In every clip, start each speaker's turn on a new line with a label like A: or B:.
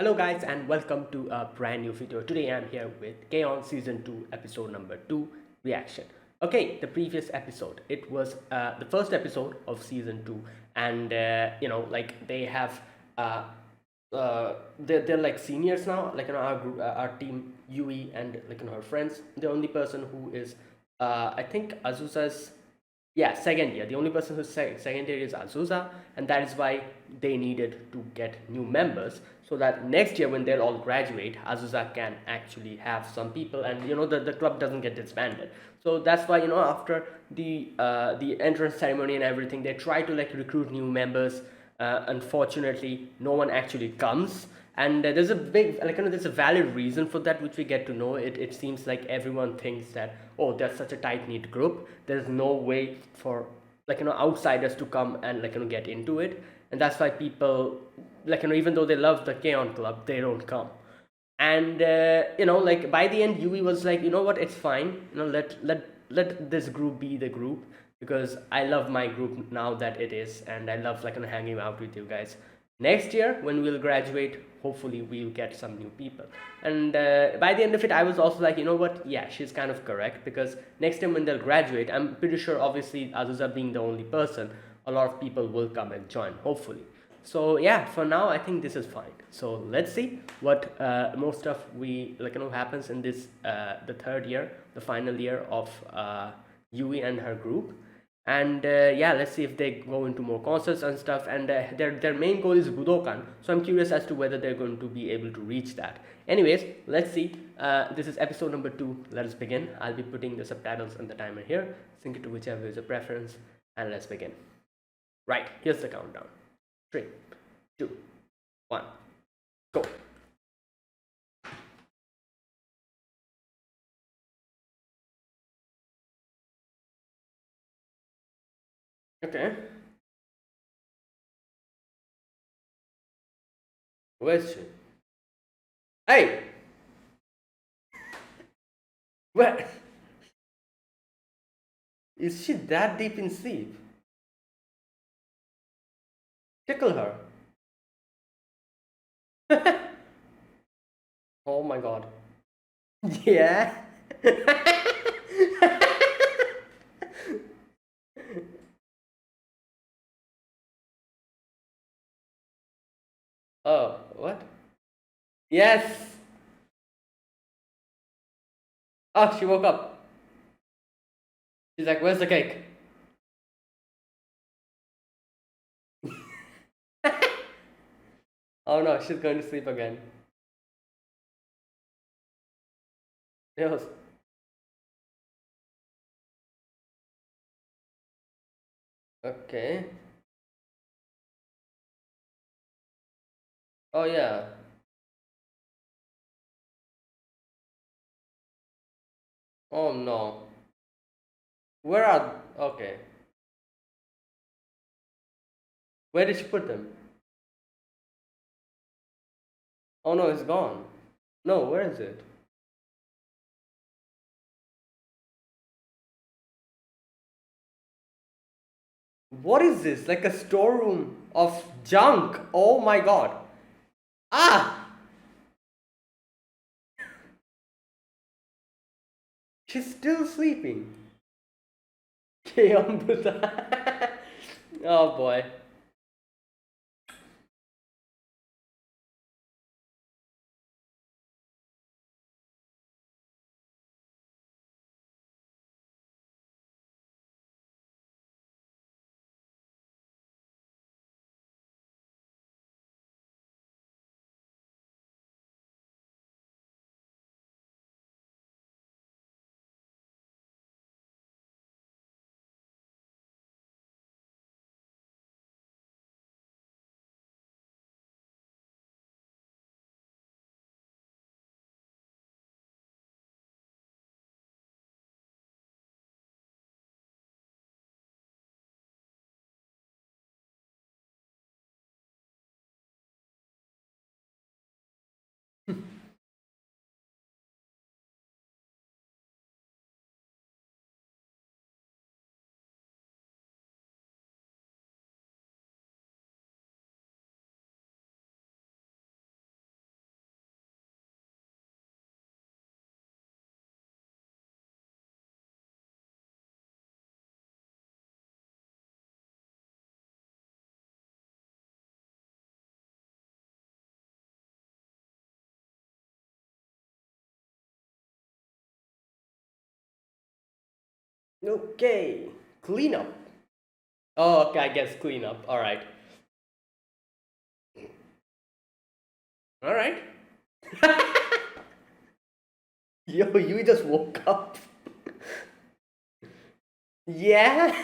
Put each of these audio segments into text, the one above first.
A: Hello guys and welcome to a brand new video. Today I'm here with K-On! Season 2 episode number 2 reaction. Okay, the previous episode, it was the first episode of season 2, and like they have they're like seniors now, like our group, our team, Yui and like her friends. The only person who is I think Azusa's, yeah, second year. The only person who's second year is Azusa, and that is why they needed to get new members so that next year when they'll all graduate, Azusa can actually have some people, and the club doesn't get disbanded. So that's why after the entrance ceremony and everything, they try to like recruit new members. Unfortunately, no one actually comes, and there's a big there's a valid reason for that, which we get to know. It seems like everyone thinks that, oh, there's such a tight knit group, there's no way for outsiders to come and get into it, and that's why people even though they love the K-On! Club, they don't come. And like by the end, Yui was like, you know what, it's fine, let this group be the group, because I love my group now that it is, and I love hanging out with you guys. Next year when we'll graduate, hopefully we'll get some new people. And by the end of it, I was also like, you know what, yeah, she's kind of correct, because next time when they'll graduate, I'm pretty sure, obviously Azusa being the only person, a lot of people will come and join, hopefully. So yeah, for now I think this is fine. So let's see what more stuff we happens in this the third year, the final year of Yui and her group. And yeah, let's see if they go into more concerts and stuff. And their main goal is Budokan, so I'm curious as to whether they're going to be able to reach that. Anyways, let's see. This is episode number 2. Let us begin. I'll be putting the subtitles and the timer here. Sync it to whichever is your preference, and let's begin. Right, here's the countdown. 3, 2, 1, go. Okay. Where's she? Hey! What? Is she that deep in sleep? Tickle her. Oh my god. Yeah. Oh, what? Yes. Oh, she woke up. She's like, where's the cake? Oh no, she's going to sleep again. Yes. Okay. Oh yeah. Oh no. Where are... Okay. Where did she put them? Oh no, it's gone. No, where is it? What is this? Like a storeroom of junk. Oh my god. Ah! She's still sleeping. Oh boy. Okay, clean up. Oh, okay, I guess clean up. All right, all right. Yo, you just woke up. Yeah,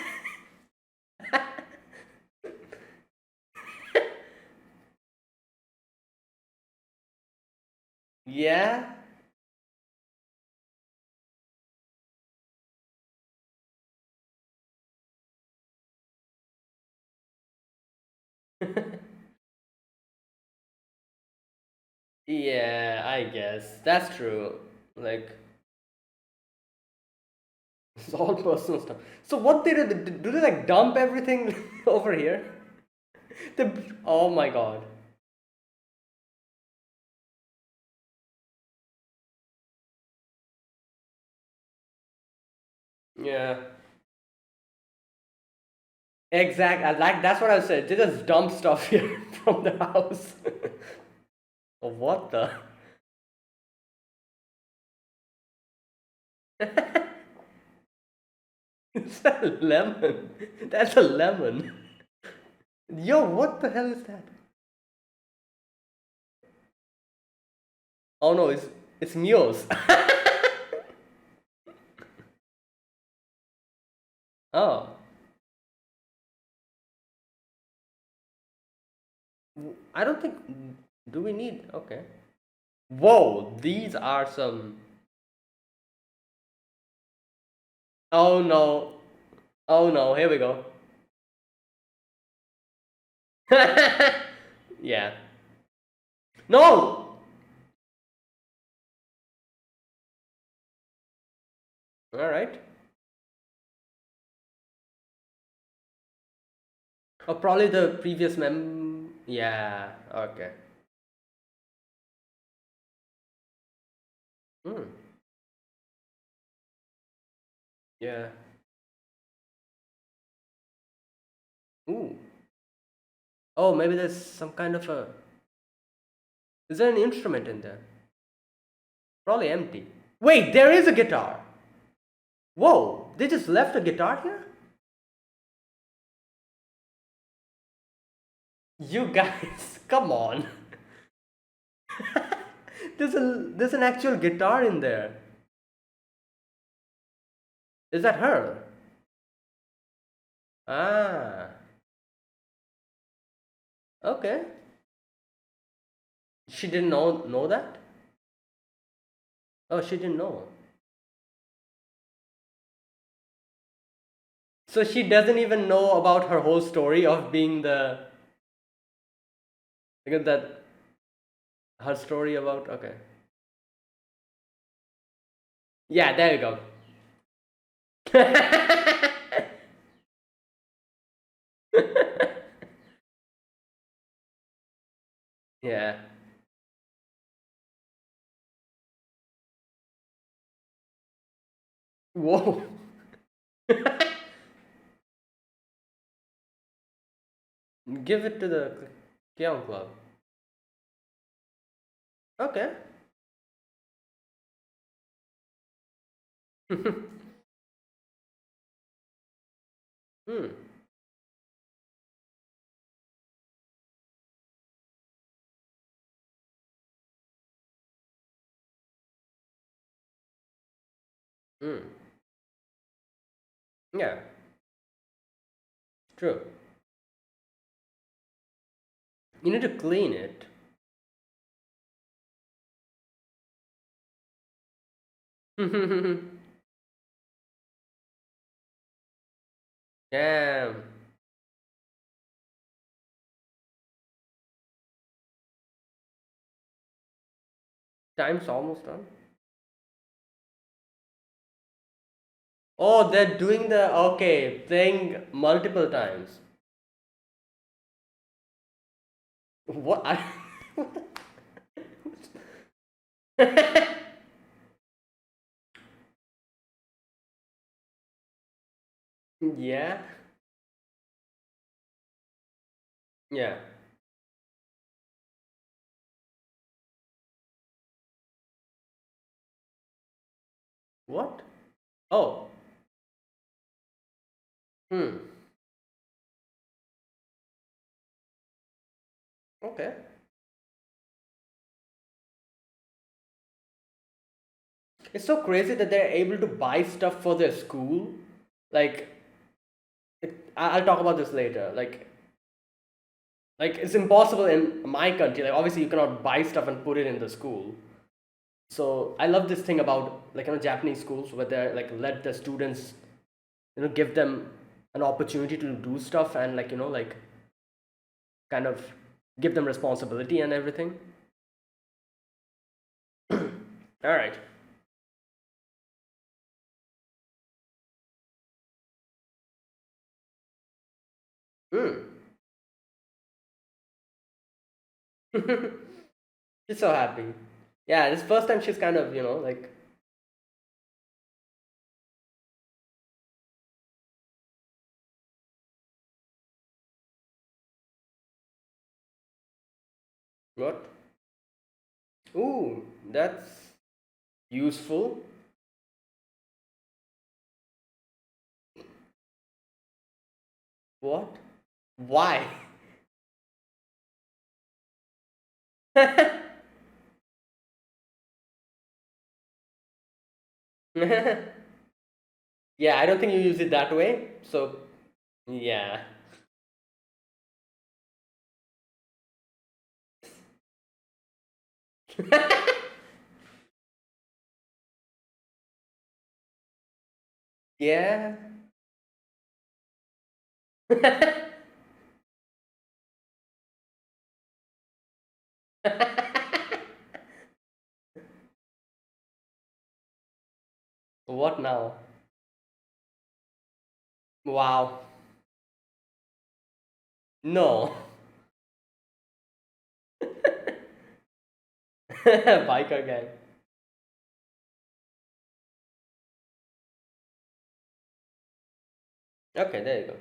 A: yeah. Yeah, I guess that's true. Like, it's all personal stuff. So what they do they like dump everything over here? The oh my god. Yeah, exact. I like that's what I said. They just dump stuff here from the house. Oh, what the? It's a lemon. That's a lemon. Yo, what the hell is that? Oh no, it's Mio's. Oh, I don't think. Do we need? Okay. Whoa, these are some. Oh no. Oh no, here we go. Yeah. No! Alright. Oh, probably the previous mem. Yeah, okay. Hmm. Yeah. Ooh. Oh, maybe there's some kind of a. Is there an instrument in there? Probably empty. Wait, there is a guitar! Whoa, they just left a guitar here? You guys, come on. There's an actual guitar in there. Is that her? Ah, okay. She didn't know that? Oh, she didn't know. So she doesn't even know about her whole story of being the because that her story about okay. Yeah, there you go. Yeah. Whoa. Give it to the Keon Club. Okay. Hmm. Hmm. Yeah. True. You need to clean it. Damn. Time's almost done. Oh, they're doing the okay, playing multiple times. What? Yeah. Yeah. What? Oh. Hmm. Okay. It's so crazy that they're able to buy stuff for their school. Like, I'll talk about this later. Like it's impossible in my country. Like, obviously, you cannot buy stuff and put it in the school. So I love this thing about Japanese schools where they like let the students give them an opportunity to do stuff and like kind of give them responsibility and everything. All right. Mm. She's so happy. Yeah, this first time she's kind of like what? Ooh, that's useful. What? Why? Yeah, I don't think you use it that way. So yeah. Yeah. What now? Wow. No. Biker gang. Okay, there you go.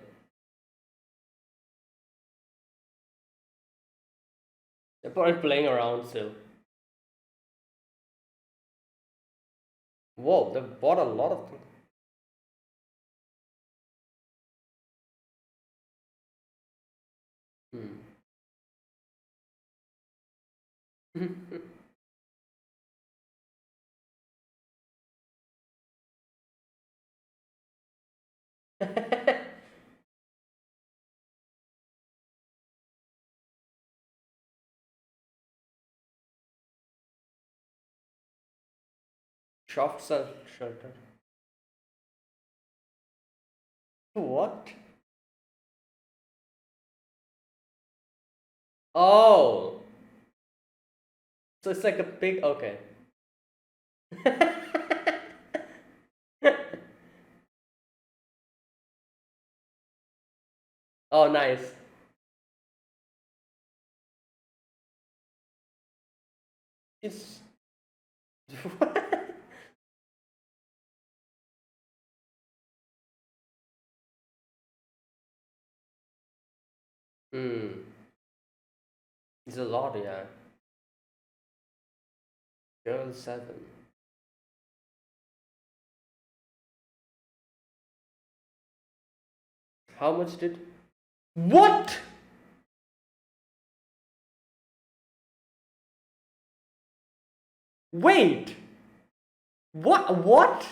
A: They're probably playing around still. Whoa, they bought a lot of things. Hmm. Soft shelter. What? Oh, so it's like a big. Okay. Oh, nice. It's. Hmm. It's a lot, yeah. Girl 7. How much did? What? Wait. What? What?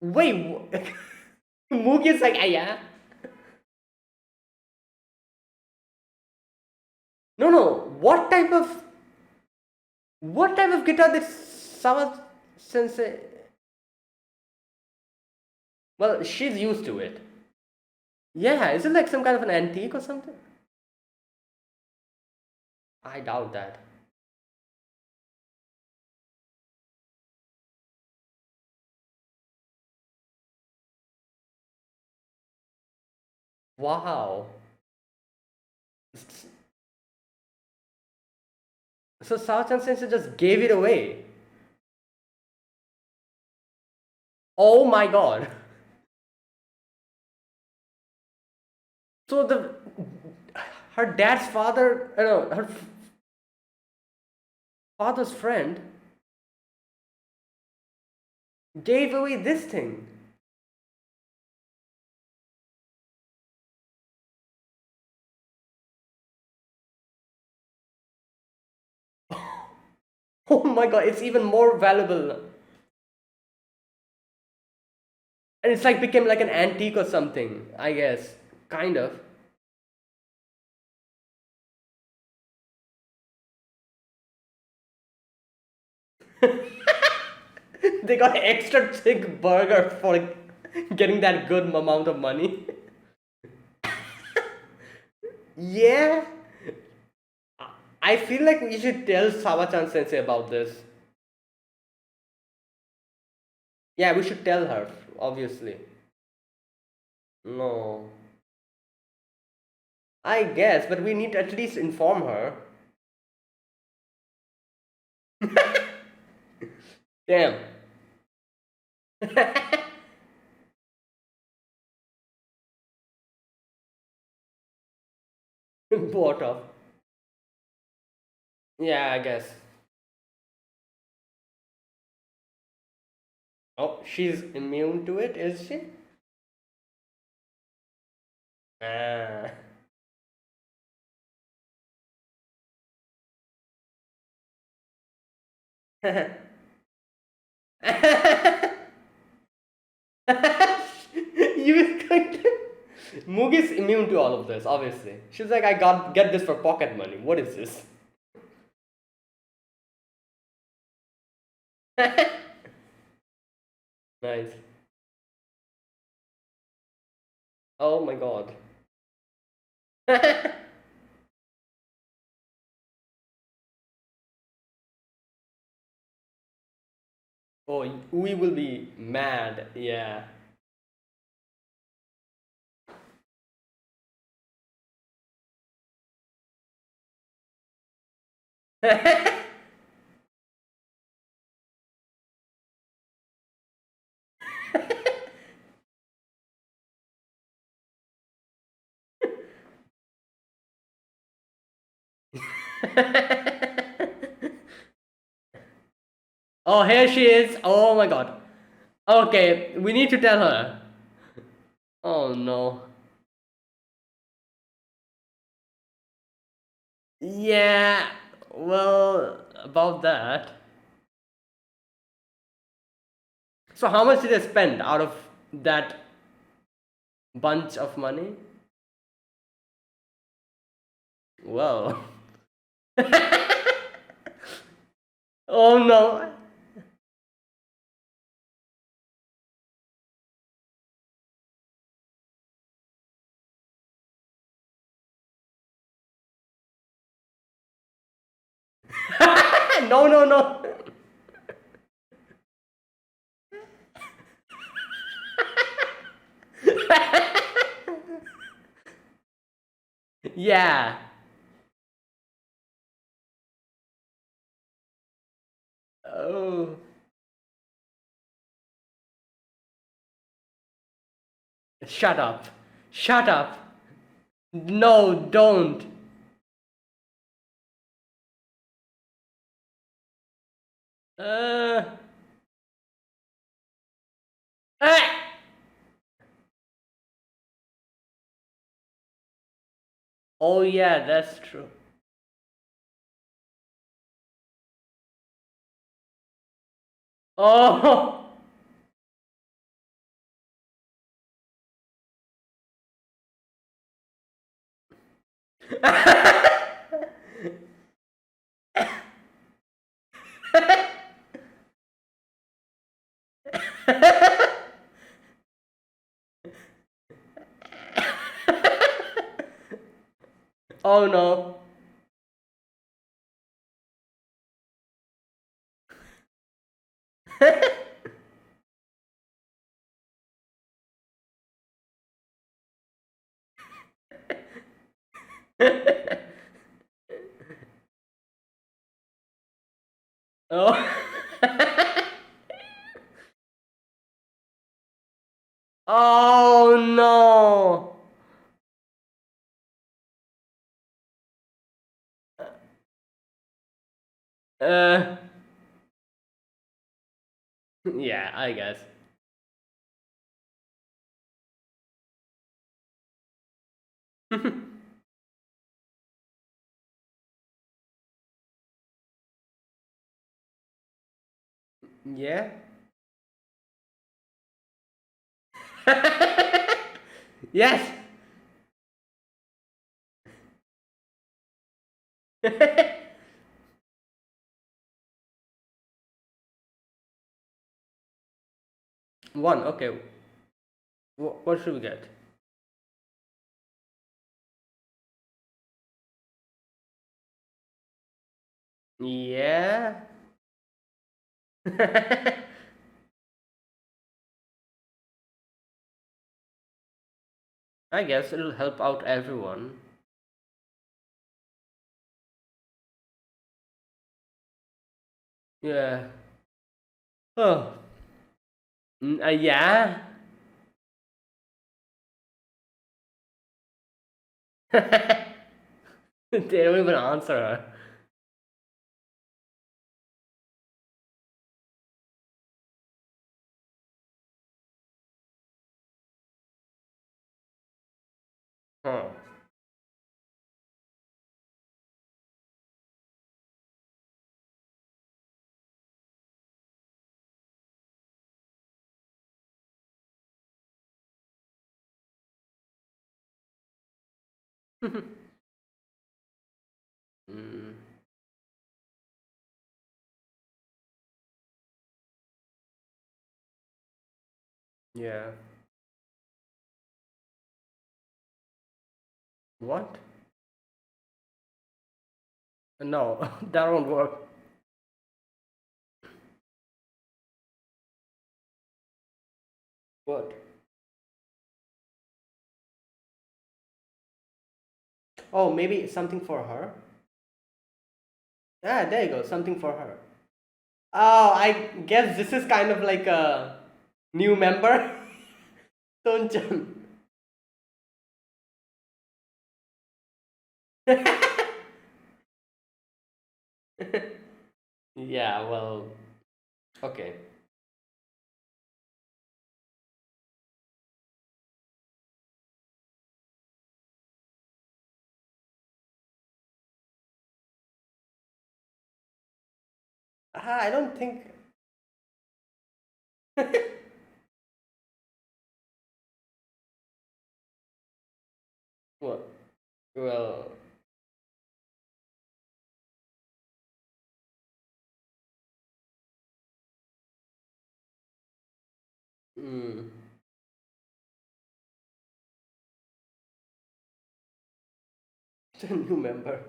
A: Wait. Mugi is like, ah, yeah. No, no. What type of guitar did Sawa Sensei? Well, she's used to it. Yeah, is it like some kind of an antique or something? I doubt that. Wow. So South and Sensei just gave it away. Oh my god. So the her dad's father, no, her father's friend gave away this thing. Oh my god, it's even more valuable. And it's like became like an antique or something, I guess. Kind of. They got extra thick burger for getting that good amount of money. Yeah. I feel like we should tell Sawachan Sensei about this. Yeah, we should tell her, obviously. No. I guess, but we need to at least inform her. Damn. Bought off. Yeah, I guess. Oh, she's immune to it, is she? Ah. You going to... Mugi's immune to all of this, obviously. She's like, I got get this for pocket money. What is this? Nice. Oh my god. Oh, we will be mad. Yeah. Oh, here she is. Oh my god. Okay, we need to tell her. Oh no. Yeah, well, about that. So, how much did I spend out of that bunch of money? Well, oh no. No, no, no. Yeah. Oh, shut up. Shut up. No, don't. Uh. Ah! Oh, yeah, that's true. Oh. Oh no. Oh. Oh no. Uh, yeah, I guess. Yeah. Yes. One. Okay. What should we get? Yeah. I guess it'll help out everyone. Yeah. Oh. Yeah. They don't even answer her. Huh. Mm, yeah. What? No, that won't work. What? Oh, maybe something for her? Ah, there you go. Something for her. Oh, I guess this is kind of like a new member. Sonchan. Yeah, well, okay. I don't think. Well, well, mm, it's a new member.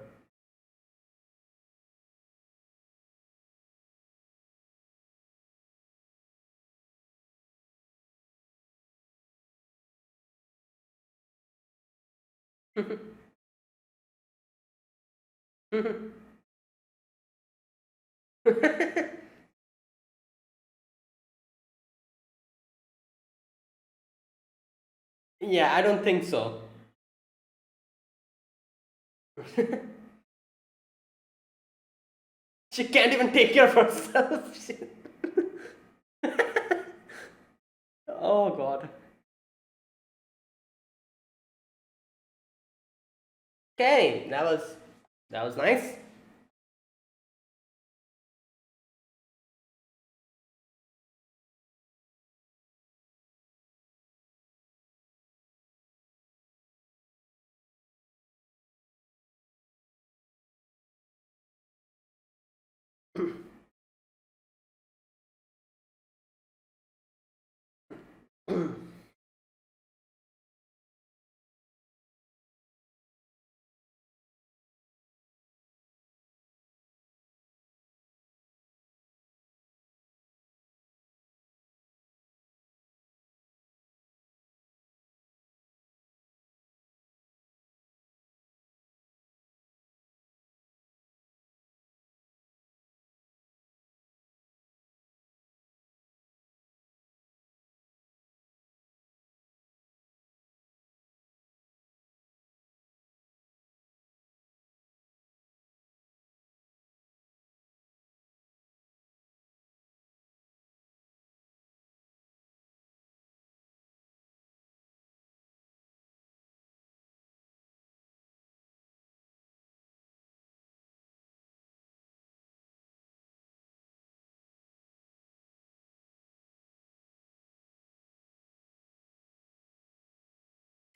A: Yeah, I don't think so. She can't even take care of herself. Oh God. Okay, that was nice.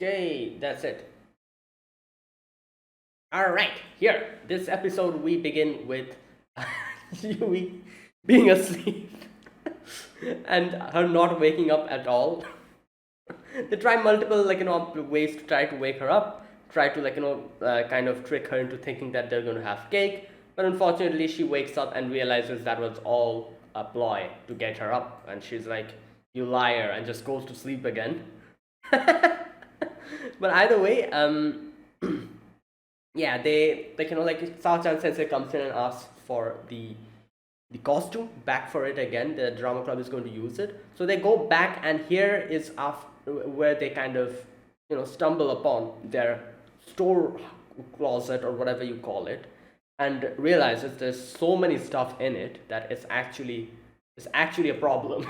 A: Okay, that's it. All right, here, this episode we begin with Yui being asleep and her not waking up at all. They try multiple ways to try to wake her up, try to kind of trick her into thinking that they're going to have cake, but unfortunately she wakes up and realizes that was all a ploy to get her up, and she's like, "You liar," and just goes to sleep again. But either way, yeah, they like Sao Chan Sensei comes in and asks for the costume back for it again. The drama club is going to use it, so they go back, and here is where they kind of stumble upon their store closet or whatever you call it, and realizes there's so many stuff in it that it's actually a problem.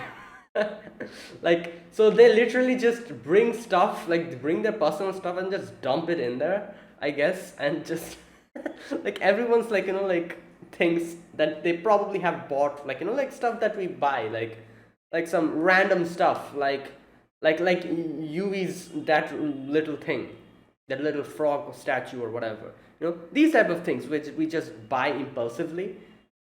A: Like, so they literally just bring stuff, like they bring their personal stuff and just dump it in there, I guess, and just like everyone's things that they probably have bought, like stuff that we buy, like some random stuff, like Yui's that little thing, that little frog statue or whatever. These type of things which we just buy impulsively.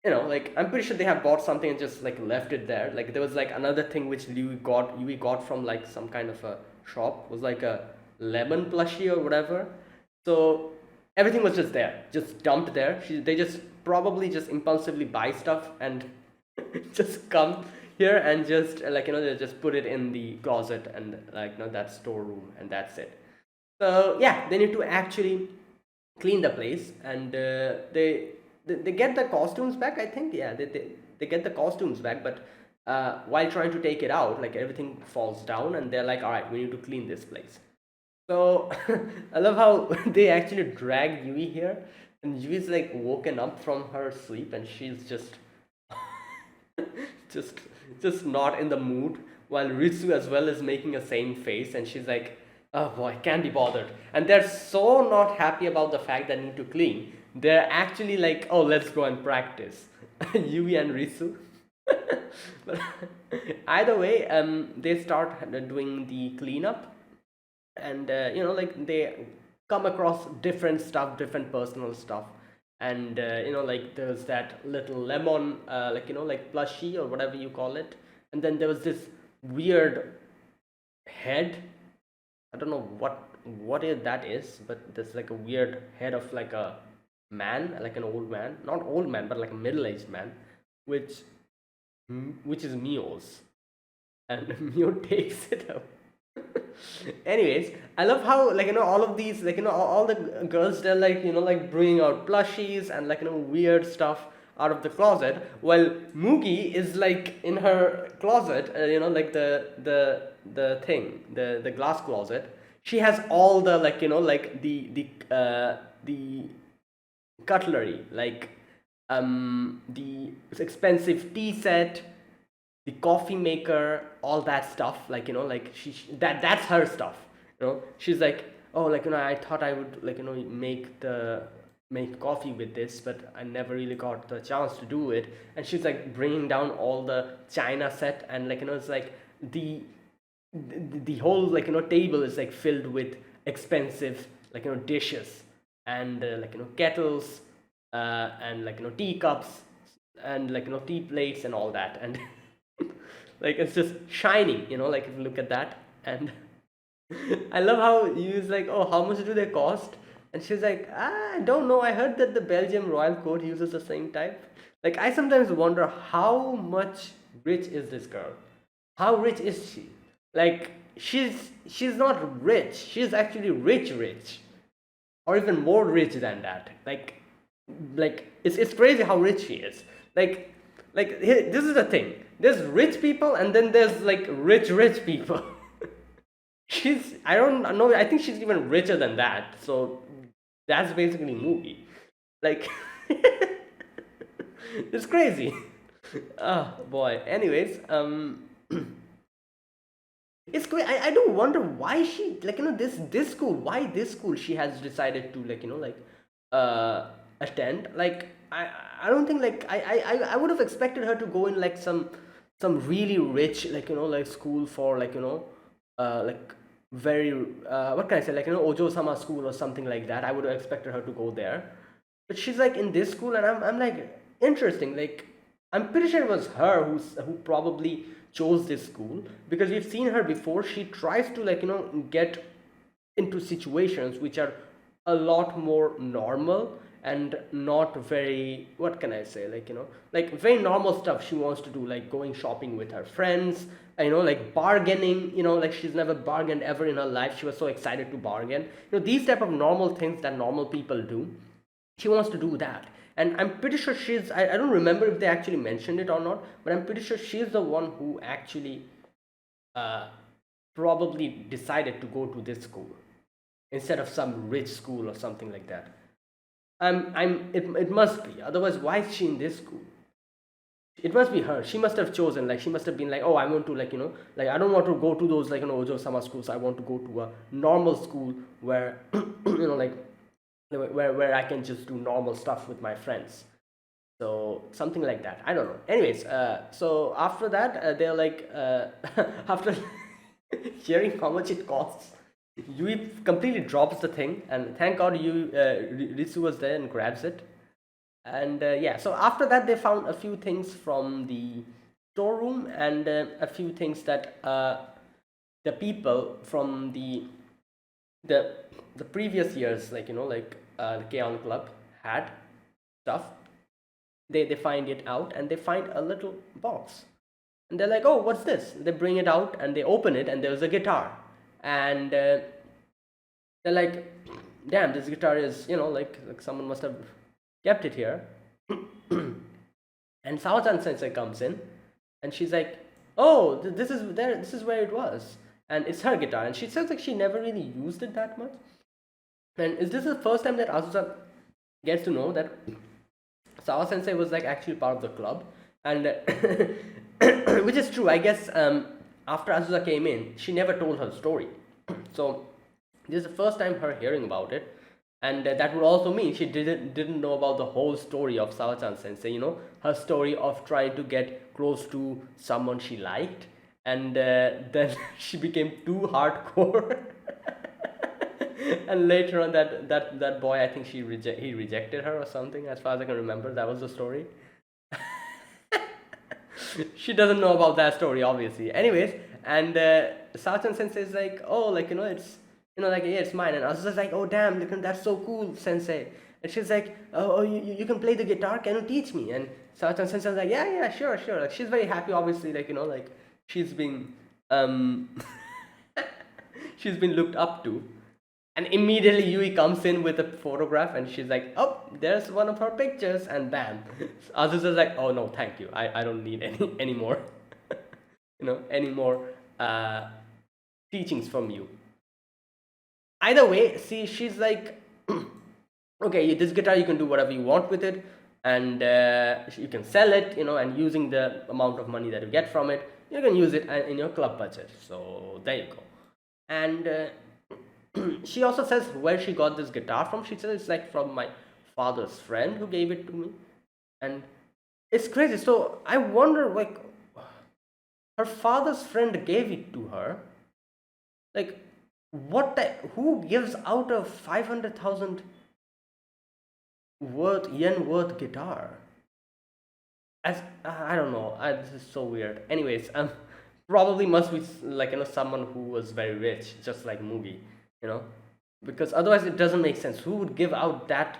A: Like I'm pretty sure they have bought something and just like left it there. Like there was like another thing which Yui got from like some kind of a shop, was like a lemon plushie or whatever. So everything was just there, just dumped there. They just probably just impulsively buy stuff and just come here and just they just put it in the closet and that storeroom, and that's it. So yeah, they need to actually clean the place, and they get the costumes back, I think. Yeah, they get the costumes back, but while trying to take it out, like everything falls down, and they're like, all right, we need to clean this place. So I love how they actually drag Yui here, and Yui's like woken up from her sleep, and she's just just not in the mood, while Ritsu as well is making a same face, and she's like, oh boy, can't be bothered. And they're so not happy about the fact that they need to clean. They're actually like, oh, let's go and practice. Yui and Ritsu. But either way, they start doing the cleanup, and like they come across different stuff, different personal stuff, and like there's that little lemon, like plushie or whatever you call it, and then there was this weird head. I don't know that is, but there's like a weird head of like a man, like an old man, not old man, but like a middle-aged man, which which is Mio's, and Mio takes it up. Anyways, I love how all of these all the girls, they're like bringing out plushies and weird stuff out of the closet, while Mugi is like in her closet, like the thing, the glass closet. She has all the like the cutlery, like the expensive tea set, the coffee maker, all that stuff, like that's her stuff. She's like, oh, I thought I would make coffee with this, but I never really got the chance to do it. And she's like bringing down all the china set, and it's like the the whole table is like filled with expensive dishes, and kettles, and teacups, and tea plates and all that, and like it's just shining, like if you look at that. And I love how he was like, oh, how much do they cost? And she's like, I don't know, I heard that the Belgium royal court uses the same type. Like I sometimes wonder how much rich is this girl. How rich is she? Like she's not rich, she's actually rich, or even more rich than that. Like it's crazy how rich she is. This is the thing, there's rich people, and then there's like rich people. She's, I don't know, I think she's even richer than that. So that's basically movie. Like it's crazy. Oh boy. Anyways, it's great. I do wonder why she, this school, why this school she has decided to uh attend. Like I don't think, like I would have expected her to go in like some really rich, like school for like very what can I say, like, Ojo Sama school or something like that. I would have expected her to go there, but she's like in this school, and I'm like, interesting. Like, I'm pretty sure it was her who probably chose this school, because we've seen her before. She tries to, like, get into situations which are a lot more normal and not very, what can I say, like, like very normal stuff she wants to do, like going shopping with her friends, like bargaining, like she's never bargained ever in her life. She was so excited to bargain, these type of normal things that normal people do. She wants to do that. And I'm pretty sure I don't remember if they actually mentioned it or not, but I'm pretty sure she's the one who actually uh, probably decided to go to this school instead of some rich school or something like that. It must be. Otherwise, why is she in this school? It must be her. She must have chosen. Like, she must have been like, oh, I want to, like, like, I don't want to go to those, like, Ojo summer schools. I want to go to a normal school where, like, where I can just do normal stuff with my friends. So something like that. I don't know. Anyways, so after that, they're like, after hearing how much it costs, Yui completely drops the thing, and thank God Ritsu was there and grabs it. And yeah, so after that, they found a few things from the storeroom, and a few things that the people from the the previous years, like, like the K-On! Club had stuff. They find it out, and they find a little box, and they're like, oh, what's this? They bring it out, and they open it, and there's a guitar. And they're like, damn, this guitar is, like someone must have kept it here. And Sao-chan Sensei comes in, and she's like, oh, this is where it was. And it's her guitar, and she says like she never really used it that much. And is this the first time that Azusa gets to know that Sawa Sensei was like actually part of the club? And which is true, I guess. After Azusa came in, she never told her story. So this is the first time her hearing about it, and that would also mean she didn't know about the whole story of Sawa-chan Sensei. Her story of trying to get close to someone she liked, and then she became too hardcore. And later on, that boy, I think he rejected her or something. As far as I can remember, that was the story. She doesn't know about that story, obviously. Anyways, and Sachan Sensei is like, oh, like, it's, like, yeah, it's mine. And Azusa's like, oh, damn, that's so cool, Sensei. And she's like, oh, you can play the guitar? Can you teach me? And Sachan Sensei is like, yeah, sure. Like, she's very happy, obviously, like, like, she's been, she's been looked up to. And immediately Yui comes in with a photograph, and she's like, oh, there's one of her pictures, and bam. Azusa's like, oh no, thank you. I don't need any more any more teachings from you. Either way, see, she's like, okay, this guitar, you can do whatever you want with it, and you can sell it, and using the amount of money that you get from it, you can use it in your club budget. So there you go. And she also says where she got this guitar from. She says it's like from my father's friend who gave it to me, and it's crazy. So I wonder, like, her father's friend gave it to her. Like, who gives out a 500,000 yen worth guitar? As I don't know. This is so weird. Anyways, probably must be like, someone who was very rich, just like Mugi, because otherwise it doesn't make sense. Who would give out that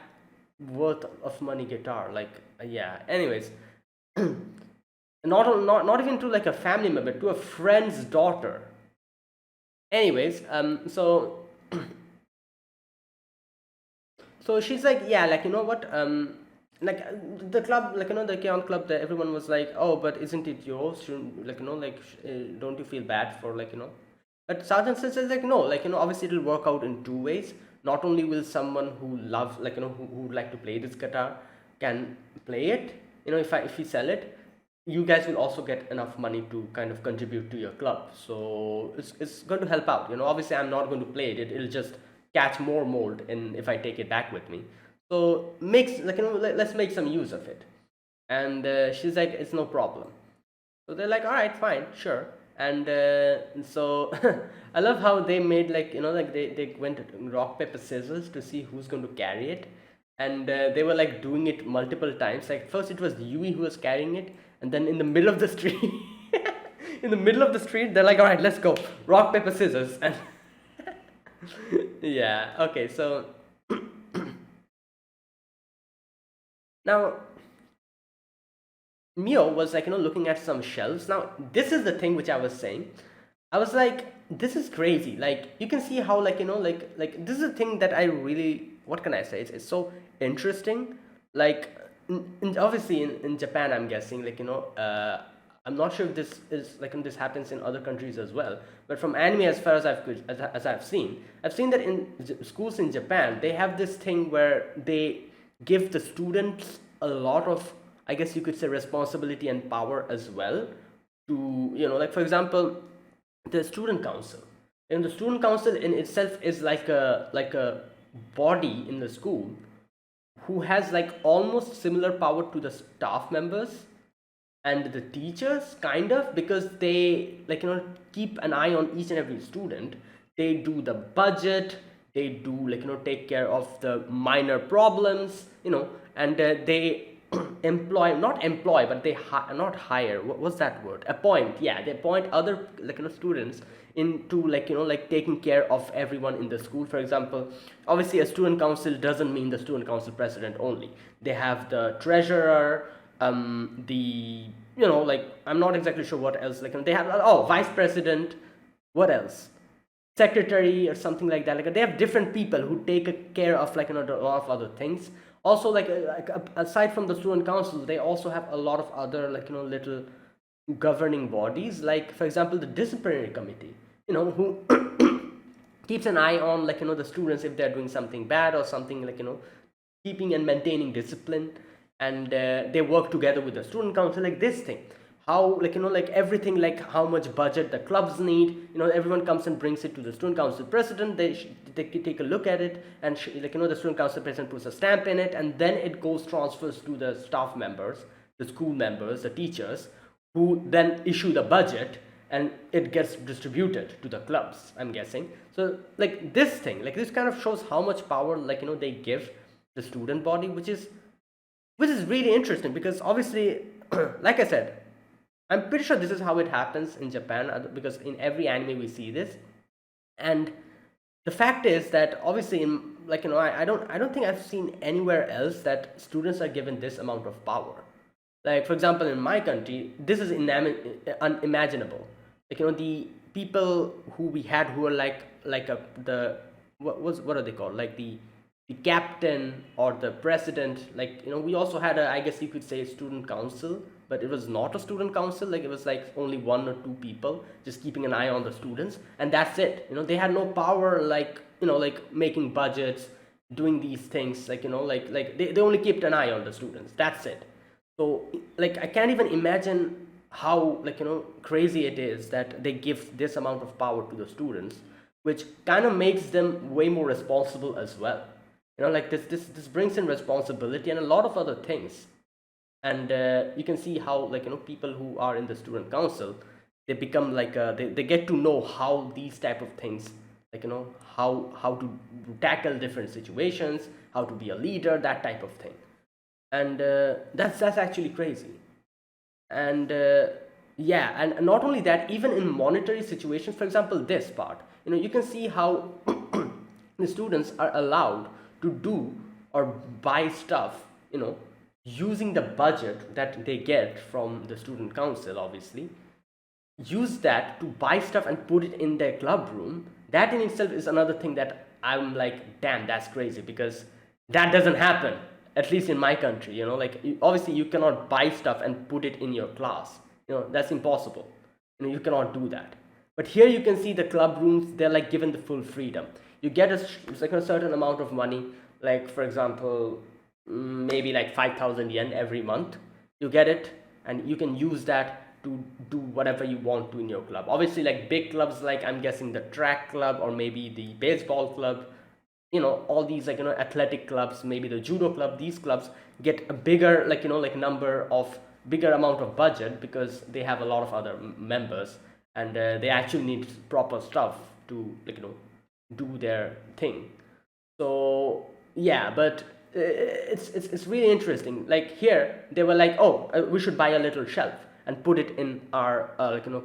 A: worth of money guitar? Like, yeah. Anyways, not even to like a family member, to a friend's daughter. Anyways, so so she's like, yeah, like, what, like, the club, like, the K-On! Club, that everyone was like, oh, but isn't it yours? Shouldn't, like, like, don't you feel bad for, like, But Sergeant says like, no, like, obviously it'll work out in two ways. Not only will someone who loves, like, who would like to play this guitar can play it, if we sell it, you guys will also get enough money to kind of contribute to your club. So it's going to help out. Obviously I'm not going to play it. It'll just catch more mold in if I take it back with me. So makes, like, let's make some use of it. And she's like, it's no problem. So they're like, all right, fine, sure. And so I love how they made, like, like they went rock paper scissors to see who's going to carry it. And they were like doing it multiple times. Like first it was Yui who was carrying it, and then in the middle of the street in the middle of the street they're like, all right, let's go, rock paper scissors. And yeah, okay, so now Mio was like, looking at some shelves. Now, this is the thing which I was saying. I was like, this is crazy. Like, you can see how, like, like this is a thing that I really, what can I say? It's so interesting. Like, obviously in Japan, I'm guessing, like, I'm not sure if this is like, this happens in other countries as well. But from anime, as far as as I've seen that in schools in Japan, they have this thing where they give the students a lot of, I guess you could say, responsibility and power as well. To, like, for example, the student council. And the student council in itself is like a body in the school who has like almost similar power to the staff members and the teachers, kind of, because they, like, keep an eye on each and every student. They do the budget, they do, like, take care of the minor problems, and they employ, not employ, but they not hire, what was that word, appoint, yeah, they appoint other, like, students into, like, like taking care of everyone in the school. For example, obviously a student council doesn't mean the student council president only. They have the treasurer, the, like, I'm not exactly sure what else, like, they have, oh, vice president, what else, secretary or something like that. Like, they have different people who take care of, like, a lot of other things. Also, aside from the student council, they also have a lot of other, like, little governing bodies, like, for example, the disciplinary committee, who keeps an eye on, like, the students, if they're doing something bad or something, like, keeping and maintaining discipline. And they work together with the student council, like this thing, how, like, like everything, like how much budget the clubs need, everyone comes and brings it to the student council president. They take a look at it, and like, the student council president puts a stamp in it, and then it goes transfers to the staff members, the school members, the teachers, who then issue the budget, and it gets distributed to the clubs, I'm guessing. So, like, this thing, like, this kind of shows how much power, like, they give the student body, which is really interesting, because obviously like I said, I'm pretty sure this is how it happens in Japan, because in every anime we see this. And the fact is that obviously in, like, I don't think I've seen anywhere else that students are given this amount of power. Like, for example, in my country, this is unimaginable. Like, the people who we had, who were like the, what are they called, like the captain or the president. Like, we also had a, I guess you could say, student council, but it was not a student council. Like, it was like only one or two people just keeping an eye on the students, and that's it. They had no power, like, like making budgets, doing these things, like, like they only kept an eye on the students, that's it. So, like, I can't even imagine how, like, crazy it is that they give this amount of power to the students, which kind of makes them way more responsible as well. Like, this brings in responsibility and a lot of other things. And you can see how, like, people who are in the student council, they become like, they get to know how these type of things, like, how to tackle different situations, how to be a leader, that type of thing. And that's actually crazy. And yeah, and not only that, even in monetary situations, for example, this part, you can see how the students are allowed to do or buy stuff, using the budget that they get from the student council, obviously, use that to buy stuff and put it in their club room. That in itself is another thing that I'm like, damn, that's crazy, because that doesn't happen, at least in my country. Like, obviously you cannot buy stuff and put it in your class. That's impossible. You cannot do that. But here you can see the club rooms, they're like given the full freedom. You get like a certain amount of money, like, for example, maybe like 5,000 yen every month. You get it, and you can use that to do whatever you want to in your club. Obviously, like big clubs, like, I'm guessing the track club or maybe the baseball club, all these, like, athletic clubs, maybe the judo club, these clubs get a bigger, like, like bigger amount of budget, because they have a lot of other members. and they actually need proper stuff to do their thing. So yeah, but it's really interesting. Like here, they were like, oh, we should buy a little shelf and put it in our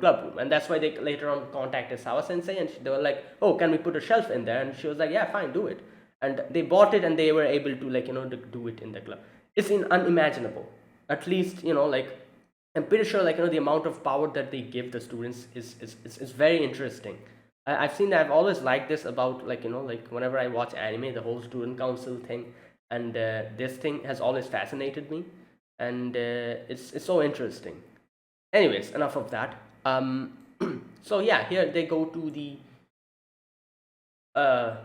A: club room, and that's why they later on contacted Sawa Sensei, and they were like, oh, can we put a shelf in there? And she was like, yeah, fine, do it. And they bought it, and they were able to do it in the club. It's unimaginable. At least I'm pretty sure the amount of power that they give the students is very interesting. I've seen that. I've always liked this about whenever I watch anime, the whole student council thing, and this thing has always fascinated me, and it's so interesting. Anyways, enough of that. So yeah, here they go to uh,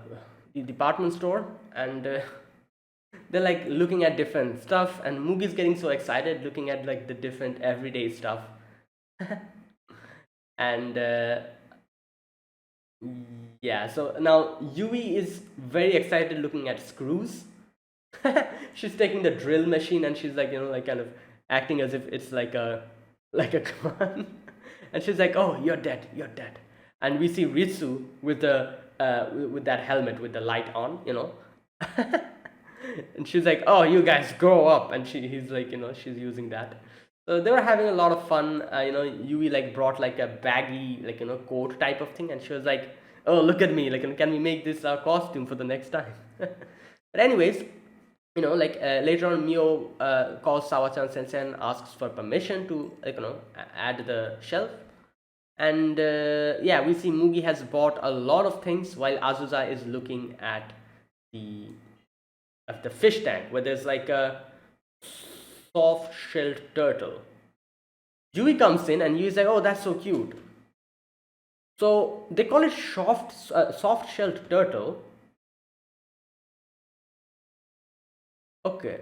A: the department store, and they're like looking at different stuff, and Mugi's getting so excited looking at like the different everyday stuff, and yeah. So now Yui is very excited looking at screws. She's taking the drill machine, and she's like kind of acting as if it's like a command. And she's like, oh, you're dead, you're dead. And we see Ritsu with the with that helmet with the light on. And she's like, oh, you guys grow up. And he's like, she's using that. So they were having a lot of fun. Yui like brought like a baggy coat type of thing, and she was like, oh, look at me, like, can we make this our costume for the next time? But anyways, later on, Mio calls Sawa-chan Sensei and asks for permission to add the shelf. And yeah, we see Mugi has bought a lot of things while Azusa is looking at the fish tank where there's like a soft shelled turtle. Yui comes in, and Yui's like, oh, that's so cute. So they call it soft shelled turtle. Okay.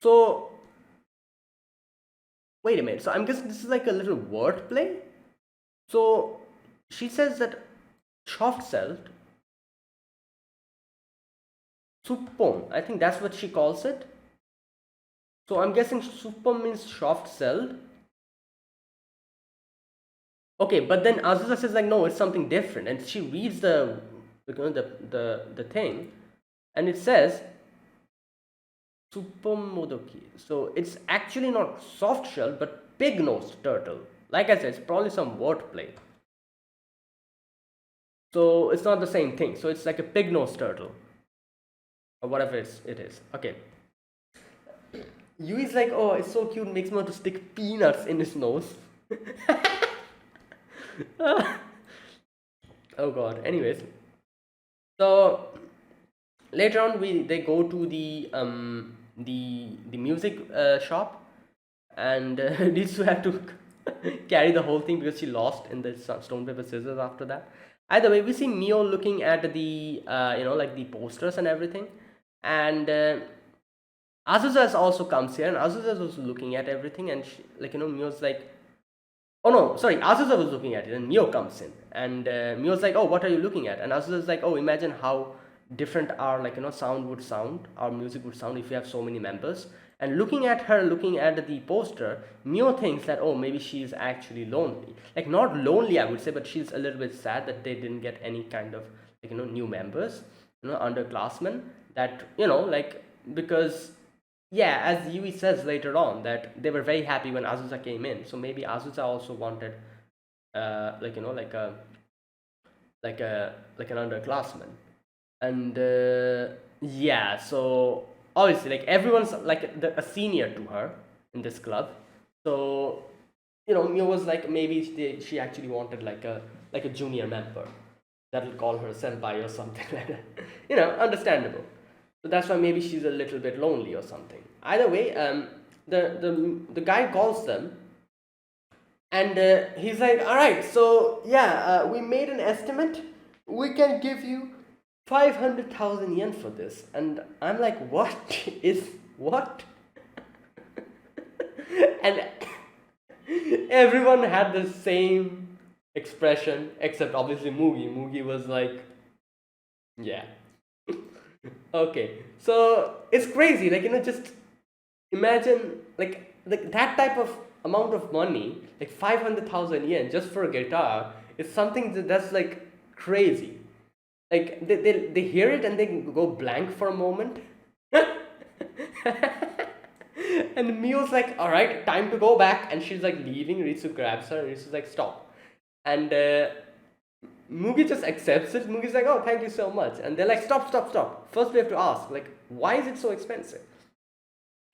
A: So wait a minute. So I'm guessing this is like a little wordplay. So she says that soft shelled suppom. I think that's what she calls it. So I'm guessing suppom means soft shelled. Okay, but then Azusa says like, no, it's something different, and she reads the thing, and it says suppom modoki. So it's actually not soft shell, but pig nosed turtle. Like I said, it's probably some wordplay. So it's not the same thing. So it's like a pig nosed turtle, or whatever it is. Okay. Yui's like, oh, it's so cute, makes me want to stick peanuts in his nose. Oh god. Anyways, so later on they go to the music shop, and Ritsu had to carry the whole thing because she lost in the stone paper scissors after that. Either way, we see Mio looking at the like the posters and everything, and Azusa also comes here, and Azusa is also looking at everything, and she, Mio's like, oh no, sorry, Azusa was looking at it, and Mio comes in, and Mio's like, oh, what are you looking at? And Azusa's like, oh, imagine how different our sound would sound, our music would sound if we have so many members. And looking at her, looking at the poster, Mio thinks that, oh, maybe she's actually lonely. Like, not lonely, I would say, but she's a little bit sad that they didn't get any kind of new members, underclassmen. That because yeah, as Yui says later on, that they were very happy when Azusa came in. So maybe Azusa also wanted, like an underclassman. And yeah, so obviously, like, everyone's like a senior to her in this club. So Mio was like, maybe she actually wanted like a junior member that will call her senpai or something like that. Understandable. So that's why maybe she's a little bit lonely or something. Either way, the guy calls them, and he's like, all right, so yeah, we made an estimate. We can give you 500,000 yen for this. And I'm like, what is what? And everyone had the same expression except obviously Mugi. Mugi was like, yeah. Okay, so it's crazy. Like, just imagine, like, like that type of amount of money, like 500,000 yen just for a guitar, is something that's like crazy. Like they hear it and they go blank for a moment. And Mio's like, all right, time to go back. And she's like leaving. Ritsu grabs her. And Ritsu's like, stop. And Mugi just accepts it. Mugi's like, oh, thank you so much. And they're like, stop, stop, stop. First, we have to ask, like, why is it so expensive?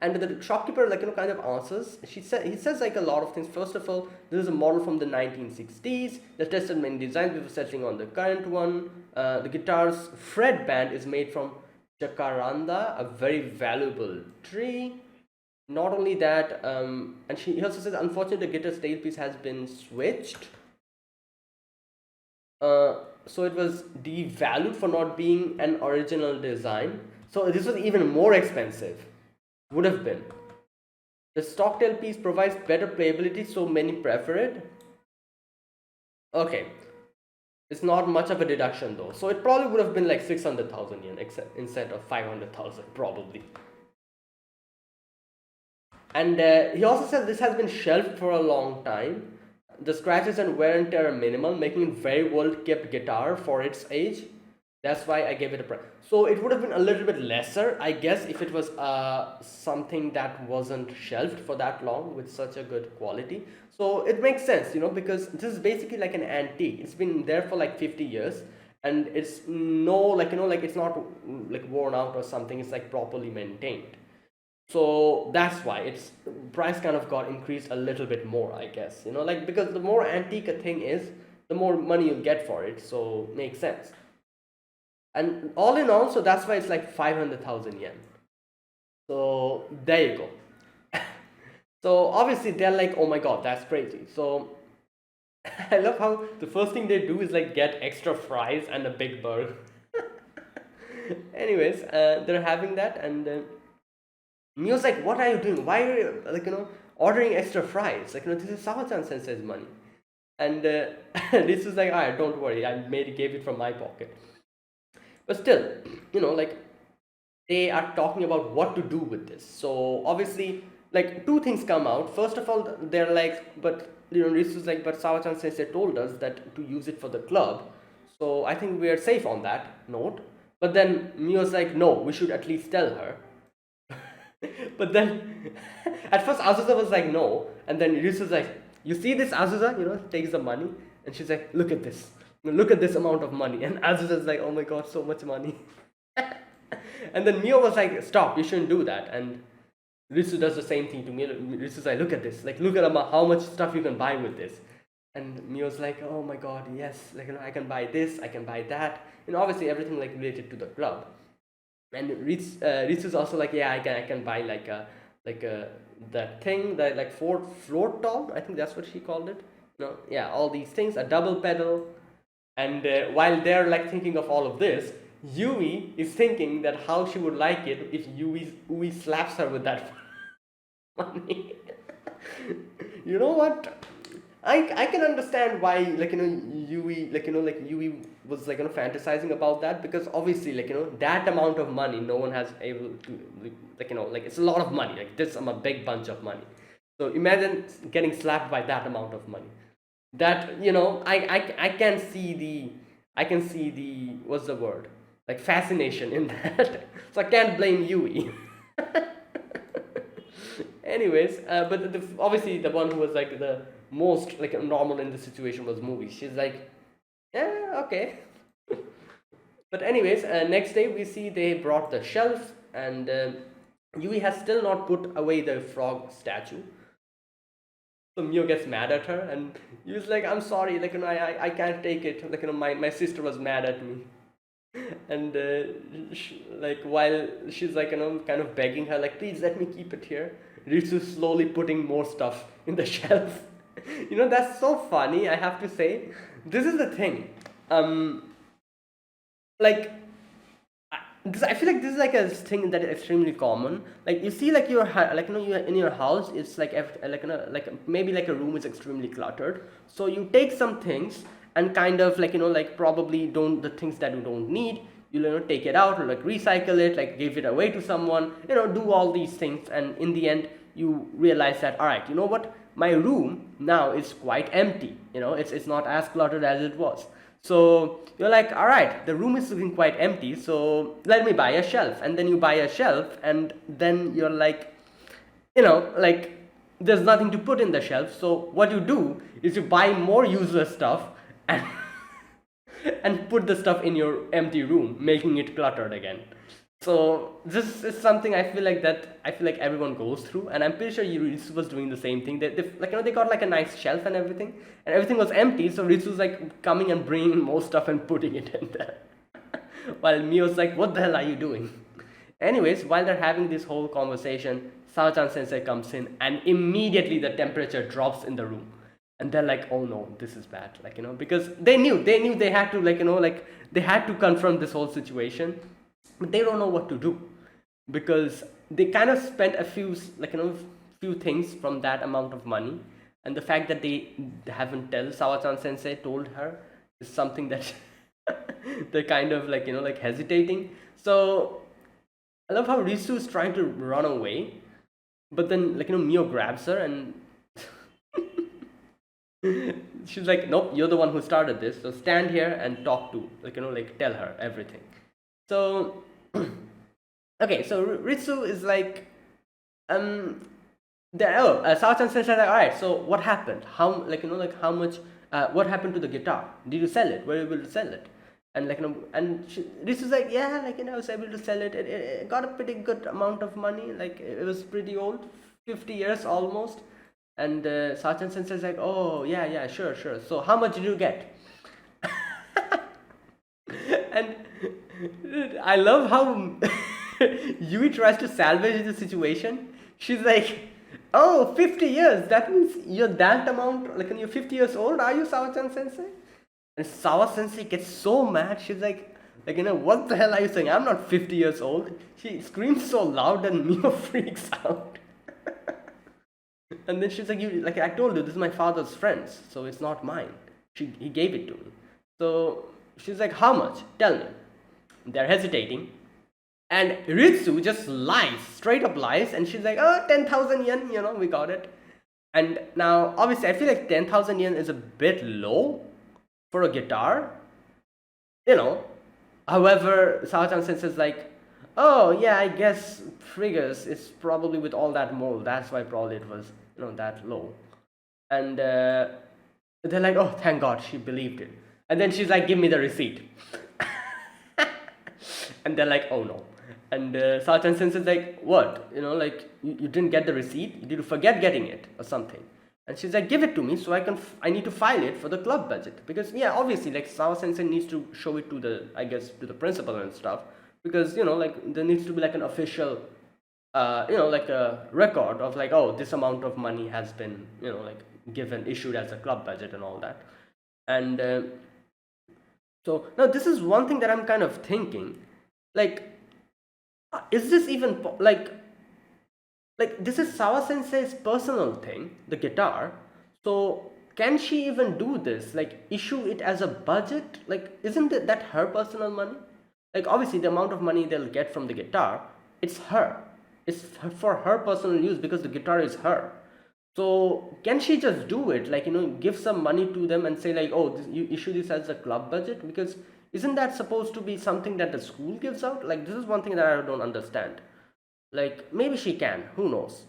A: And the shopkeeper, like, kind of answers. He says like a lot of things. First of all, this is a model from the 1960s. The tested many designs before settling on the current one. The guitar's fret band is made from jacaranda, a very valuable tree. Not only that, and he also says, unfortunately, the guitar's tailpiece has been switched. So it was devalued for not being an original design. So this was even more expensive. Would have been. The stock tailpiece provides better playability, so many prefer it. Okay, it's not much of a deduction though. So it probably would have been like 600,000 yen instead of 500,000 probably. And he also says this has been shelved for a long time. The scratches and wear and tear are minimal, making it very well kept guitar for its age. That's why I gave it a price. So it would have been a little bit lesser, I guess, if it was something that wasn't shelved for that long with such a good quality. So it makes sense, because this is basically like an antique. It's been there for like 50 years, and it's it's not like worn out or something. It's like properly maintained. So that's why its price kind of got increased a little bit more, I guess. Because the more antique a thing is, the more money you'll get for it. So makes sense. And all in all, so that's why it's like 500,000 yen. So there you go. So obviously they're like, oh my god, that's crazy. So I love how the first thing they do is like get extra fries and a big burger. Anyways, they're having that, and Mio's like, what are you doing? Why are you ordering extra fries? This is Sawa-chan sensei's money. And this is like, alright, don't worry, I gave it from my pocket. But still, they are talking about what to do with this. So obviously, like, two things come out. First of all, they're like, but Ritsu's like, but Sawa-chan sensei told us that to use it for the club. So I think we are safe on that note. But then Mio's like, no, we should at least tell her. But then at first Azusa was like, no. And then Ritsu's like, you see this, Azusa, takes the money. And she's like, look at this. Look at this amount of money. And Azusa's like, oh my god, so much money. And then Mio was like, stop, you shouldn't do that. And Ritsu does the same thing to Mio. Ritsu's like, look at this. Like, look at how much stuff you can buy with this. And Mio's like, oh my god, yes. I can buy this, I can buy that. Obviously everything like related to the club. And Ritsu's also like, yeah, I can buy that thing that like floor tom. I think that's what she called it. Yeah, all these things, a double pedal. And while they're like thinking of all of this, Yui is thinking that how she would like it if Yui slaps her with that money. You know what? I can understand why Yui Yui was fantasizing about that, because obviously that amount of money no one has able to it's a lot of money, like this a big bunch of money. So imagine getting slapped by that amount of money. That I can see the what's the word, like fascination in that. So I can't blame Yui. Anyways, but obviously the one who was like the most normal in the situation was Movie. She's like, yeah, okay. But anyways, next day we see they brought the shelf, and Yui has still not put away the frog statue. So Mio gets mad at her, and Yui's like, I'm sorry, I can't take it. My sister was mad at me. And while she's kind of begging her, like, please let me keep it here, Ritsu's slowly putting more stuff in the shelf. That's so funny, I have to say. This is the thing. I feel like this is like a thing that is extremely common. Like you see, like you're in your house, it's maybe like a room is extremely cluttered. So you take some things and kind of probably don't the things that you don't need. You take it out or recycle it, give it away to someone. Do all these things, and in the end, you realize that, all right, you know what, my room now is quite empty, it's not as cluttered as it was. So you're like, all right, the room is looking quite empty, so let me buy a shelf. And then you buy a shelf, and then you're like, like, there's nothing to put in the shelf. So what you do is you buy more useless stuff and and put the stuff in your empty room, making it cluttered again. So this is something I feel like everyone goes through, and I'm pretty sure Ritsu was doing the same thing. They like, they got like a nice shelf and everything was empty. So Ritsu was like coming and bringing in more stuff and putting it in there, while Mio's like, "What the hell are you doing?" Anyways, while they're having this whole conversation, Sao-chan Sensei comes in, and immediately the temperature drops in the room, and they're like, "Oh no, this is bad!" Like, because they knew they had to, like, like, they had to confront this whole situation, but they don't know what to do, because they kind of spent a few, like, few things from that amount of money, and the fact that they haven't tell Sao-chan Sensei told her is something that they're kind of like, like, hesitating. So I love how Risu is trying to run away, but then, like, Mio grabs her and she's like, "Nope, you're the one who started this, so stand here and talk to, like, like, tell her everything." So okay, so Ritsu is like, Sao-chan says like, "All right, so what happened? How, like, like, how much? What happened to the guitar? Did you sell it? Were you able to sell it?" And, like, and Ritsu's like, "Yeah, like, I was able to sell it. It got a pretty good amount of money. Like, it was pretty old, 50 years almost." And Sao-chan Sensei's like, "Oh, yeah, sure. So how much did you get?" And I love how Yui tries to salvage the situation. She's like, "Oh, 50 years. That means you're that amount, like, you're 50 years old, are you, Sao-chan Sensei?" And Sawa Sensei gets so mad. She's like, "What the hell are you saying? I'm not 50 years old." She screams so loud and Mio freaks out. And then she's like, like, "I told you, this is my father's friends, so it's not mine. He gave it to me." So she's like, "How much? Tell me." They're hesitating. And Ritsu just lies, straight up lies. And she's like, "Oh, 10,000 yen, we got it." And now, obviously, I feel like 10,000 yen is a bit low for a guitar. However, Sao-chan Sensei is like, "Oh, yeah, I guess Frigus is probably with all that mold. That's why probably it was, that low." And they're like, "Oh, thank God, she believed it." And then she's like, "Give me the receipt." And they're like, "Oh no." And Sao-chan Sensei is like, "What? Like, you didn't get the receipt? Did you forget getting it or something?" And she's like, "Give it to me so I need to file it for the club budget." Because, yeah, obviously, like, Sawa Sensei needs to show it to to the principal and stuff. Because, like, there needs to be, like, an official, like, a record of, like, "Oh, this amount of money has been, like, issued as a club budget," and all that. And so now this is one thing that I'm kind of thinking, like, is this even like, this is Sawa Sensei's personal thing, the guitar. So can she even do this? Like, issue it as a budget? Like, isn't that her personal money? Like, obviously, the amount of money they'll get from the guitar, it's her. It's for her personal use, because the guitar is her. So can she just do it? Like, give some money to them and say, like, "Oh, you issue this as a club budget?" Because isn't that supposed to be something that the school gives out? Like, this is one thing that I don't understand. Like, maybe she can, who knows?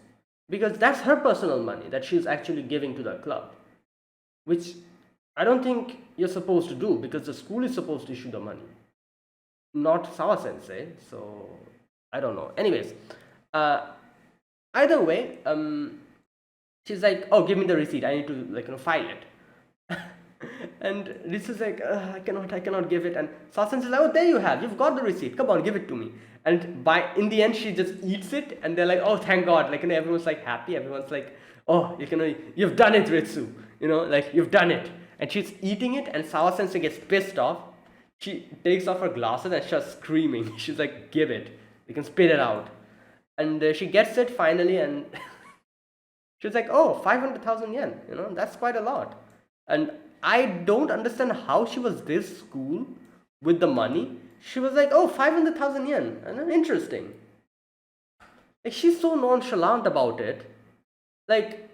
A: Because that's her personal money that she's actually giving to the club, which I don't think you're supposed to do, because the school is supposed to issue the money, not Sawa Sensei. So I don't know. Anyways, either way, she's like, "Oh, give me the receipt. I need to, like, file it." And this is like, I cannot give it. And Sasen says, "Oh, there you have. You've got the receipt. Come on, give it to me." And in the end, she just eats it, and they're like, "Oh, thank God!" Like, everyone's like happy. Everyone's like, "Oh, you've done it, Ritsu. Like, you've done it." And she's eating it, and Sawa Sensei gets pissed off. She takes off her glasses and starts screaming. She's like, "Give it. You can spit it out." And she gets it finally, and she's like, "Oh, 500,000 yen. That's quite a lot." And I don't understand how she was this cool with the money. She was like, "Oh, 500,000 yen. And interesting." Like, she's so nonchalant about it. Like,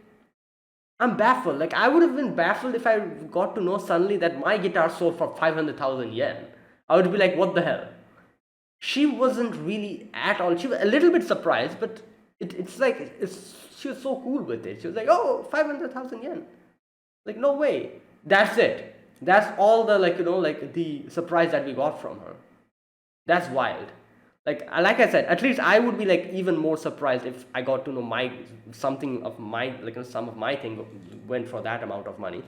A: I'm baffled. Like, I would have been baffled if I got to know suddenly that my guitar sold for 500,000 yen. I would be like, what the hell? She wasn't really at all. She was a little bit surprised, but it's like she was so cool with it. She was like, oh, 500,000 yen. Like, no way. That's it. That's all the, like, like the surprise that we got from her. That's wild. Like I said, at least I would be like even more surprised if I got to know my something of my, like, some of my thing went for that amount of money.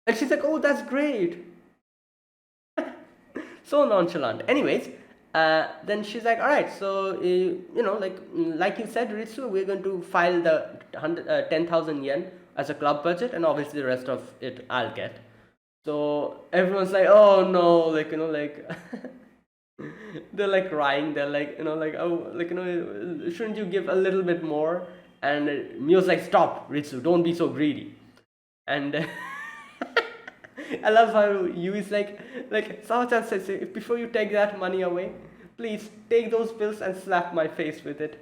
A: And she's like, oh, that's great. So nonchalant. Anyways, then she's like, all right, so like you said, Ritsu, we're going to file the 10,000 yen as a club budget, and obviously the rest of it I'll get. So everyone's like, oh no, like, like they're like crying. They're like, like, oh, like, shouldn't you give a little bit more? And Mio's like, stop, Ritsu, don't be so greedy. And I love how Yui's like Sao-chan says, before you take that money away, please take those pills and slap my face with it.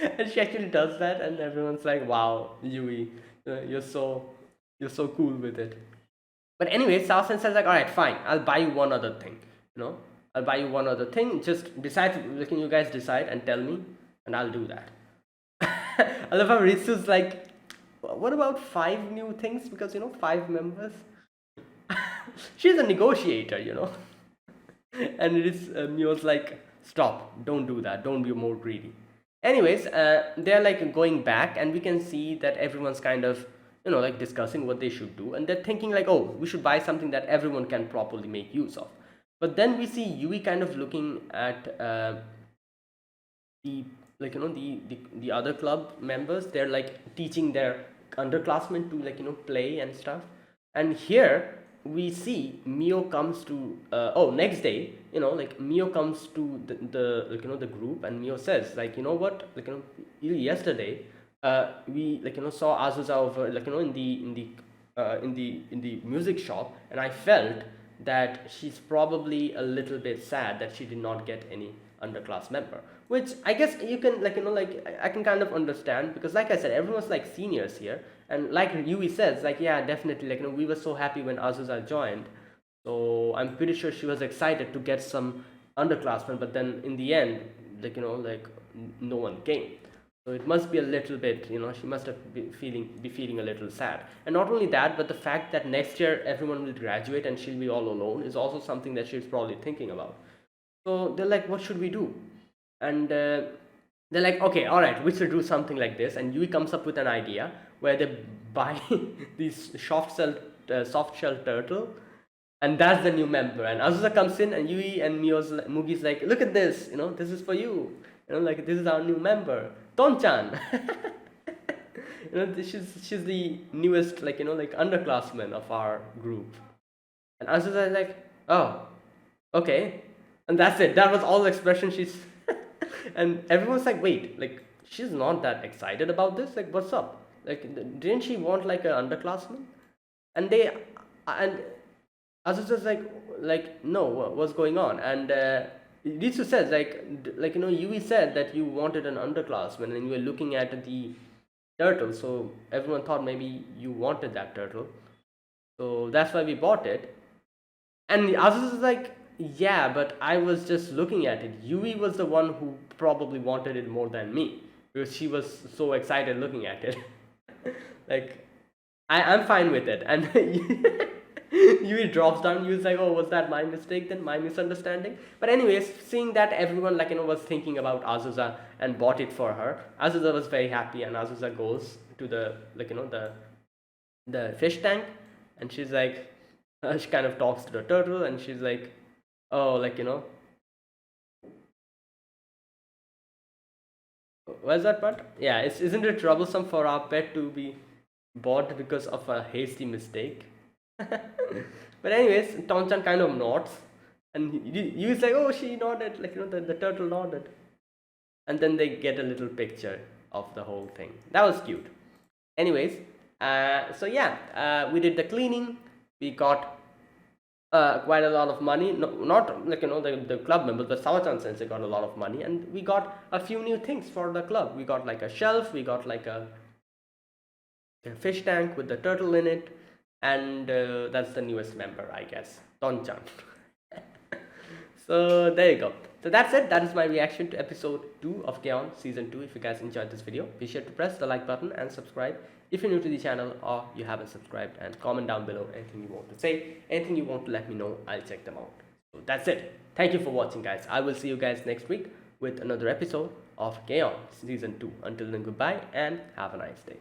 A: And she actually does that, and everyone's like, wow, Yui, you're so cool with it. But anyway, Sao-san says like, all right, fine, I'll buy you one other thing. You know, I'll buy you one other thing. Just decide. Can you guys decide and tell me, and I'll do that. I love how Ritsu's like, what about five new things? Because five members. She's a negotiator. And it is Mio's like, stop, don't do that, don't be more greedy. Anyways, they're like going back, and we can see that everyone's kind of like discussing what they should do, and they're thinking like, oh, we should buy something that everyone can properly make use of. But then we see Yui kind of looking at the, like, the other club members. They're like teaching their underclassmen to, like, play and stuff. And here we see Mio comes to next day, like, Mio comes to the like, the group, and Mio says like, what, like, yesterday we, like, saw Azusa over, like, in the music shop, and I felt that she's probably a little bit sad that she did not get any underclass member, which I guess you can, like, like, I can kind of understand, because like I said, everyone's like seniors here, and like Yui says, like, yeah, definitely, like, we were so happy when Azusa joined, so I'm pretty sure she was excited to get some underclassmen, but then in the end, like, like, no one came. So it must be a little bit, she must have be feeling a little sad. And not only that, but the fact that next year everyone will graduate and she'll be all alone is also something that she's probably thinking about. So they're like, what should we do? And they're like, okay, all right, we should do something like this. And Yui comes up with an idea where they buy these soft shell turtle, and that's the new member. And Azusa comes in, and Yui and Mugi's like, look at this, this is for you. Like, this is our new member, Tonchan. She's the newest, like, like, underclassman of our group. And Azusa is like, oh, okay. And that's it. That was all the expression she's. And everyone's like, wait, like, she's not that excited about this. Like, what's up? Like, didn't she want, like, an underclassman? And Azusa's like, no, what's going on? And Ritsu says, like, Yui said that you wanted an underclassman, and you were looking at the turtle, so everyone thought maybe you wanted that turtle, so that's why we bought it. And Azusa is like, yeah, but I was just looking at it. Yui was the one who probably wanted it more than me, because she was so excited looking at it. Like, I'm fine with it. And Yui drops down. Yui's like, oh, was that my mistake then? My misunderstanding? But anyways, seeing that everyone, like, was thinking about Azusa and bought it for her, Azusa was very happy, and Azusa goes to the, like, the fish tank, and she's like, she kind of talks to the turtle, and she's like, oh, like, where's that part? Yeah, isn't it troublesome for our pet to be bought because of a hasty mistake? But anyways, Tonchan kind of nods, and he's like, oh, she nodded, like, the turtle nodded. And then they get a little picture of the whole thing. That was cute. Anyways, so yeah, we did the cleaning. We got quite a lot of money. No, not like the club members, but Sawachan Sensei got a lot of money, and we got a few new things for the club. We got like a shelf, we got like a fish tank with the turtle in it, and that's the newest member, I guess, Tonchan. So there you go. So that's it. That is my reaction to episode 2 of Kaon season 2. If you guys enjoyed this video, be sure to press the like button and subscribe if you're new to the channel or you haven't subscribed, and comment down below anything you want to say, anything you want to let me know. I'll check them out. So that's it. Thank you for watching, guys. I will see you guys next week with another episode of Kaon season 2. Until then, goodbye and have a nice day.